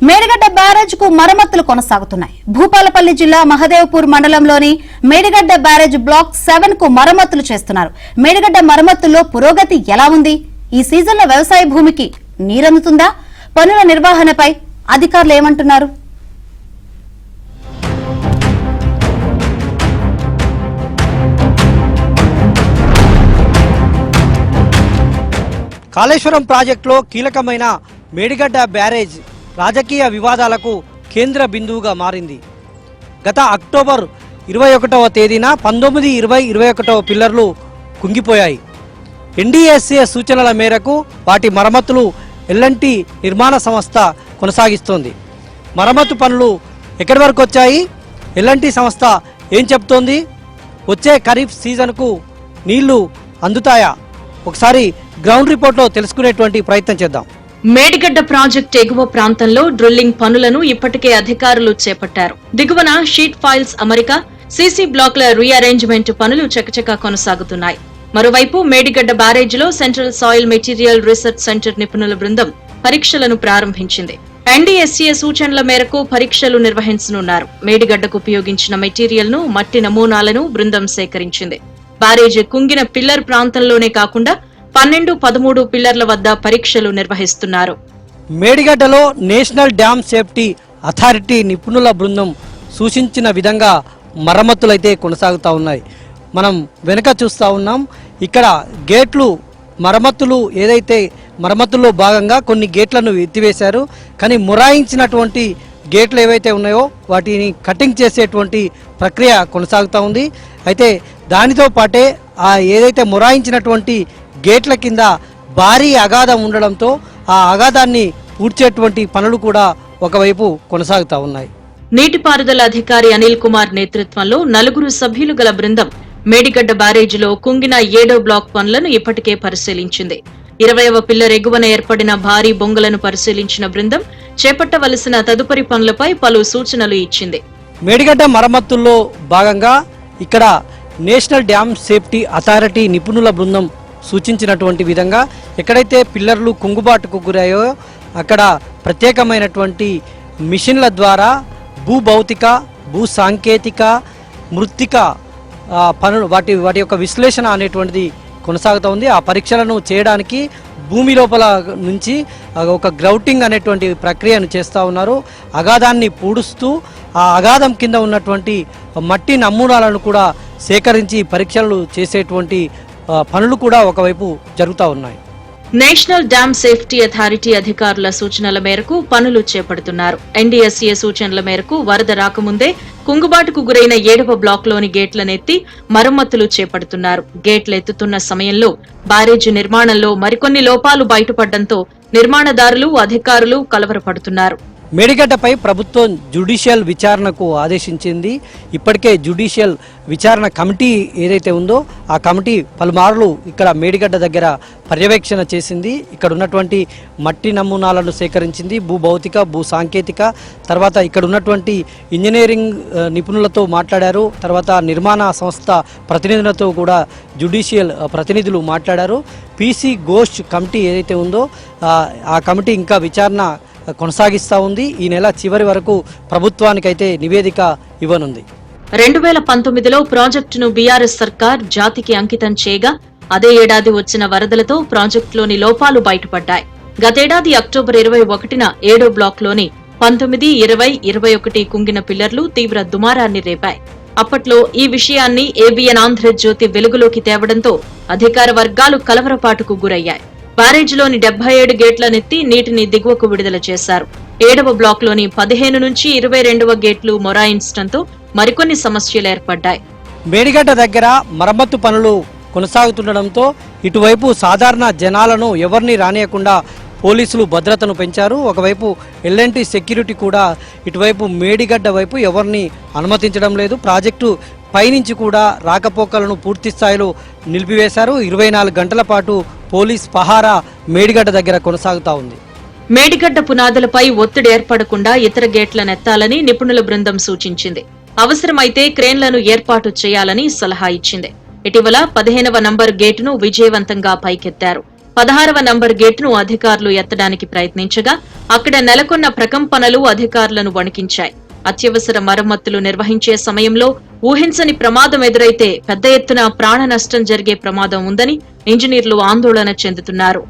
Medigadda barrage కు మరమ్మతులు కొనసాగుతున్నాయి. భూపాలపల్లి జిల్లా మహదేవ్పూర్ మండలంలోని మేడిగడ్డ బ్యారేజ్ బ్లాక్ 7 కు మరమ్మతులు చేస్తున్నారు. మేడిగడ్డ మరమ్మతుల్లో పురోగతి ఎలా ఉంది? ఈ సీజన్లో వ్యవసాయ భూమికి నీరందుతుందా? పనుల నిర్వహణపై అధికారులు ఏమంటున్నారు? కాళేశ్వరం ప్రాజెక్టులో కీలకమైన మేడిగడ్డ బ్యారేజ్ రాజకీయ వివాదాలకు కేంద్ర బిందువుగా మారింది. గత అక్టోబర్ 21వ తేదీన 19, 20, 21వ పిల్లర్లు కుంగిపోయాయి. ఎన్డీఎస్ఏ సూచనల మేరకు వాటి మరమ్మతులు ఎల్ఎన్టీ నిర్మాణ సంస్థ కొనసాగిస్తోంది. మరమ్మతు పనులు ఎక్కడి వరకు వచ్చాయి? ఎల్ఎన్టీ సంస్థ ఏం చెప్తోంది? వచ్చే ఖరీఫ్ సీజన్కు నీళ్లు అందుతాయా? ఒకసారి గ్రౌండ్ రిపోర్ట్లో తెలుసుకునేటువంటి ప్రయత్నం చేద్దాం. మేడిగడ్డ ప్రాజెక్ట్ ఎగువ ప్రాంతంలో డ్రిల్లింగ్ పనులను ఇప్పటికే అధికారులు చేపట్టారు. దిగువన షీట్ ఫైల్స్ అమరిక, సీసీ బ్లాక్ల రీఅరేంజ్మెంట్ పనులు చకచకా కొనసాగుతున్నాయి. మరోవైపు మేడిగడ్డ బ్యారేజ్లో central soil material research centre నిపుణుల బృందం పరీక్షలను ప్రారంభించింది. ఎన్డీఎస్ఏ సూచనల మేరకు పరీక్షలు నిర్వహించనున్నారు. మేడిగడ్డకు ఉపయోగించిన మెటీరియల్ ను, మట్టి నమూనాలను బృందం సేకరించింది. బ్యారేజ్ కుంగిన పిల్లర్ ప్రాంతంలోనే కాకుండా 12, 13 పిల్లర్ల వద్ద పరీక్షలు నిర్వహిస్తున్నారు. మేడిగడ్డలో నేషనల్ డ్యామ్ సేఫ్టీ అథారిటీ నిపుణుల బృందం సూచించిన విధంగా మరమ్మతులైతే కొనసాగుతూ ఉన్నాయి. మనం వెనుక చూస్తూ ఉన్నాం. ఇక్కడ గేట్లు మరమ్మతుల్లో భాగంగా కొన్ని గేట్లను ఎత్తివేశారు. కానీ మొరాయించినటువంటి గేట్లు ఏవైతే ఉన్నాయో వాటిని కటింగ్ చేసేటువంటి ప్రక్రియ కొనసాగుతూ ఉంది. అయితే దానితో పాటే ఏదైతే మొరాయించినటువంటి గేట్ల కింద భారీ అగాధం ఉండడంతో ఆ అగాధాన్ని పూడ్చేటువంటి పనులు కూడా ఒకవైపు కొనసాగుతూ ఉన్నాయి. నీటిపారుదల అధికారి అనిల్ కుమార్ నేతృత్వంలో 4 సభ్యులు గల బృందం మేడిగడ్డ బ్యారేజ్లో కుంగిన 7వ బ్లాక్ పనులను ఇప్పటికే పరిశీలించింది. 20వ పిల్లర్ ఎగువన ఏర్పడిన భారీ బొంగలను పరిశీలించిన బృందం చేపట్టవలసిన తదుపరి పనులపై పలు సూచనలు ఇచ్చింది. మేడిగడ్డ మరమ్మతుల్లో భాగంగా ఇక్కడ నేషనల్ డ్యామ్ సేఫ్టీ అథారిటీ నిపుణుల బృందం సూచించినటువంటి విధంగా ఎక్కడైతే పిల్లర్లు కుంగుబాటుకు గురయ్యో అక్కడ ప్రత్యేకమైనటువంటి మిషన్ల ద్వారా భూభౌతిక, భూ సాంకేతిక, మృత్తిక పనులు వాటి యొక్క విశ్లేషణ అనేటువంటిది కొనసాగుతూ ఉంది. ఆ పరీక్షలను చేయడానికి భూమి లోపల నుంచి ఒక గ్రౌటింగ్ అనేటువంటి ప్రక్రియను చేస్తూ ఉన్నారు. అగాధాన్ని పూడుస్తూ ఆ అగాధం కింద ఉన్నటువంటి మట్టి నమూనాలను కూడా సేకరించి పరీక్షలు చేసేటువంటి పనులు కూడా ఒకవైపు జరుగుతూ ఉన్నాయి. నేషనల్ డ్యామ్ సేఫ్టీ అథారిటీ అధికారుల సూచనల మేరకు పనులు చేపడుతున్నారు. ఎన్డీఎస్ఏ సూచనల మేరకు వరద రాకముందే కుంగుబాటుకు గురైన 7వ బ్లాక్లోని గేట్లనెత్తి మరమ్మతులు చేపడుతున్నారు. గేట్లెత్తుతున్న సమయంలో బ్యారేజ్ నిర్మాణంలో మరికొన్ని లోపాలు బయటపడడంతో నిర్మాణదారులు, అధికారులు కలవరపడుతున్నారు. మేడిగడ్డపై ప్రభుత్వం జ్యుడిషియల్ విచారణకు ఆదేశించింది. ఇప్పటికే జ్యుడిషియల్ విచారణ కమిటీ ఏదైతే ఉందో ఆ కమిటీ పలుమార్లు ఇక్కడ మేడిగడ్డ దగ్గర పర్యవేక్షణ చేసింది. ఇక్కడ ఉన్నటువంటి మట్టి నమూనాలను సేకరించింది. భూభౌతిక, భూ సాంకేతిక, తర్వాత ఇక్కడ ఉన్నటువంటి ఇంజనీరింగ్ నిపుణులతో మాట్లాడారు. తర్వాత నిర్మాణ సంస్థ ప్రతినిధులతో కూడా జ్యుడిషియల్ ప్రతినిధులు మాట్లాడారు. పీసీ ఘోష్ కమిటీ ఏదైతే ఉందో ఆ కమిటీ ఇంకా విచారణ కొనసాగిస్తూ ఉంది. ఈ నెల చివరి వరకు ప్రభుత్వానికైతే నివేదిక ఇవ్వనుంది. 2019లో ప్రాజెక్టును బీఆర్ఎస్ సర్కార్ జాతికి అంకితం చేయగా అదే ఏడాది వచ్చిన వరదలతో ప్రాజెక్టులోని లోపాలు బయటపడ్డాయి. గతేడాది అక్టోబర్ 21న 7వ బ్లాక్లోని 19, 20, 21 కుంగిన పిల్లర్లు తీవ్ర దుమారాన్ని రేపాయి. అప్పట్లో ఈ విషయాన్ని ఏబిఎన్ ఆంధ్రజ్యోతి వెలుగులోకి తేవడంతో అధికార వర్గాలు కలవరపాటుకు గురయ్యాయి. బ్యారేజ్లోని 77 గేట్లనెత్తి నీటిని దిగువకు విడుదల చేశారు. 7వ బ్లాక్లోని 15 నుంచి 22వ గేట్లు మొరాయించడంతో మరికొన్ని సమస్యలు ఏర్పడ్డాయి. మేడిగడ్డ దగ్గర మరమ్మతు పనులు కొనసాగుతుండడంతో ఇటువైపు సాధారణ జనాలను ఎవరిని రానియకుండా పోలీసులు భద్రతను పెంచారు. ఒకవైపు ఎల్ఎన్టీ సెక్యూరిటీ కూడా ఇటువైపు మేడిగడ్డ వైపు ఎవరిని అనుమతించడం లేదు. ప్రాజెక్టు పైనుంచి కూడా రాకపోకలను పూర్తి స్థాయిలో నిలిపివేశారు. 24 గంటల పాటు పోలీస్ పహారా మేడిగడ్డ దగ్గర కొనసాగుతా ఉంది. మేడిగడ్డ పునాదులపై ఒత్తిడి ఏర్పడకుండా ఇతర గేట్లను ఎత్తాలని నిపుణుల బృందం సూచించింది. అవసరమైతే క్రేన్లను ఏర్పాటు చేయాలని సలహా ఇచ్చింది. ఇటీవల 15వ నంబర్ గేటును విజయవంతంగా పైకెత్తారు. 16వ నంబర్ గేట్ను అధికారులు ఎత్తడానికి ప్రయత్నించగా అక్కడ నెలకొన్న ప్రకంపనలు అధికారులను వణికించాయి. అత్యవసర మరమ్మతులు నిర్వహించే సమయంలో ఊహించని ప్రమాదం ఎదురైతే పెద్ద ఎత్తున ప్రాణ నష్టం జరిగే ప్రమాదం ఉందని ఇంజనీర్లు ఆందోళన చెందుతున్నారు.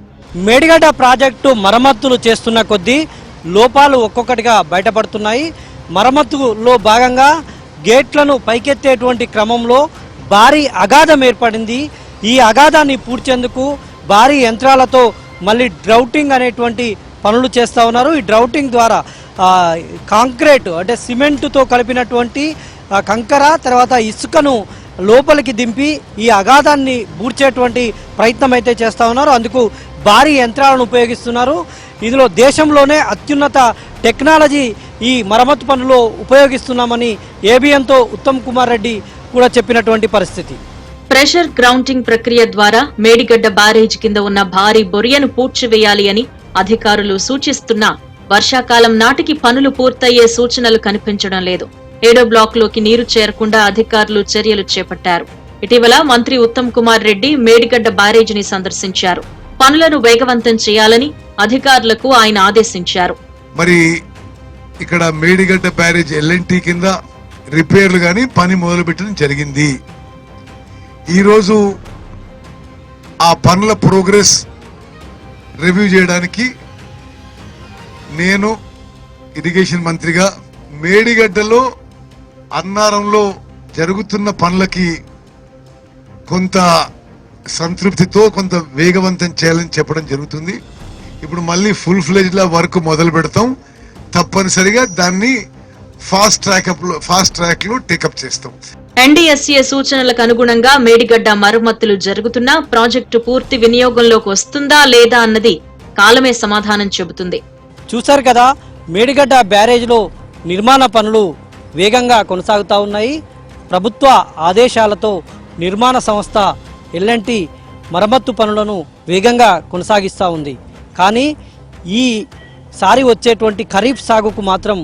మేడిగడ్డ ప్రాజెక్టు మరమ్మతులు చేస్తున్న కొద్దీ లోపాలు ఒక్కొక్కటిగా బయటపడుతున్నాయి. మరమ్మతులో భాగంగా గేట్లను పైకెత్తేటువంటి క్రమంలో భారీ అగాధం ఏర్పడింది. ఈ అగాధాన్ని పూడ్చేందుకు భారీ యంత్రాలతో మళ్ళీ డ్రౌటింగ్ అనేటువంటి పనులు చేస్తూ ఉన్నారు. ఈ డ్రౌటింగ్ ద్వారా కాంక్రీట్ అంటే సిమెంటుతో కలిపినటువంటి కంకర తర్వాత ఇసుకను లోపలికి దింపి ఈ అగాధాన్ని బూడ్చేటువంటి ప్రయత్నం అయితే చేస్తూ ఉన్నారు. అందుకు భారీ యంత్రాలను ఉపయోగిస్తున్నారు. ఇందులో దేశంలోనే అత్యున్నత టెక్నాలజీ ఈ మరమ్మతు పనుల్లో ఉపయోగిస్తున్నామని ఏబిఎన్తో ఉత్తమ్ కుమార్ రెడ్డి కూడా చెప్పినటువంటి పరిస్థితి. ప్రెషర్ గ్రౌండింగ్ ప్రక్రియ ద్వారా మేడిగడ్డ బ్యారేజ్ కింద ఉన్న భారీ బొరియను పూడ్చివేయాలి అని అధికారులు సూచిస్తున్నా వర్షాకాలం నాటికి పనులు పూర్తయ్యే సూచనలు కనిపించడం లేదు. 7వ బ్లాక్లోకి నీరు చేరకుండా అధికారులు చర్యలు చేపట్టారు. ఇటీవల మంత్రి ఉత్తమ్ కుమార్ రెడ్డి మేడిగడ్డ బ్యారేజీని సందర్శించారు. పనులను వేగవంతం చేయాలని అధికారులకు ఆయన ఆదేశించారు. మరి ఇక్కడ మేడిగడ్డ బ్యారేజ్ ఎల్ఎన్టీ కింద రిపేర్లు గాని పని మొదలుపెట్టడం జరిగింది. ఈరోజు ఆ పనుల ప్రోగ్రెస్ రివ్యూ చేయడానికి నేను ఇరిగేషన్ మంత్రిగా మేడిగడ్డలో అన్నారంలో జరుగుతున్న పనులకి కొంత సంతృప్తితో కొంత వేగవంతం చేయాలని చెప్పడం జరుగుతుంది. ఇప్పుడు మళ్ళీ ఫుల్ ఫ్లెజ్డ్ వర్క్ మొదలు పెడతాం. తప్పనిసరిగా దాన్ని ఫాస్ట్ ట్రాక్ లో టేకప్ చేస్తాం. ఎన్డీఎస్ఏ సూచనలకు అనుగుణంగా మేడిగడ్డ మరమ్మతులు జరుగుతున్నా ప్రాజెక్టు పూర్తి వినియోగంలోకి వస్తుందా లేదా అన్నది కాలమే సమాధానం చెబుతుంది. చూశారు కదా, మేడిగడ్డ బ్యారేజ్లో నిర్మాణ పనులు వేగంగా కొనసాగుతూ ఉన్నాయి. ప్రభుత్వ ఆదేశాలతో నిర్మాణ సంస్థ ఎల్ఎన్టీ మరమ్మత్తు పనులను వేగంగా కొనసాగిస్తూ ఉంది. కానీ ఈసారి వచ్చేటువంటి ఖరీఫ్ సాగుకు మాత్రం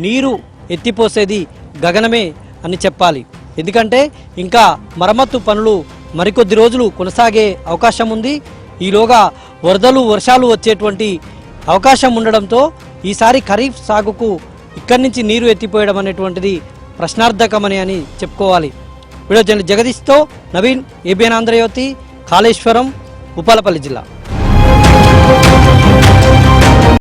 నీరు ఎత్తిపోసేది గగనమే అని చెప్పాలి. ఎందుకంటే ఇంకా మరమ్మత్తు పనులు మరికొద్ది రోజులు కొనసాగే అవకాశం ఉంది. ఈలోగా వరదలు వర్షాలు వచ్చేటువంటి అవకాశం ఉండడంతో ఈసారి ఖరీఫ్ సాగుకు ఇక్కడి నుంచి నీరు ఎత్తిపోయడం అనేటువంటిది ప్రశ్నార్థకమని అని చెప్పుకోవాలి. Video journalist జగదీష్తో Naveen, ABN Andhra Jyothi, Kaleshwaram, Bhupalpally జిల్లా.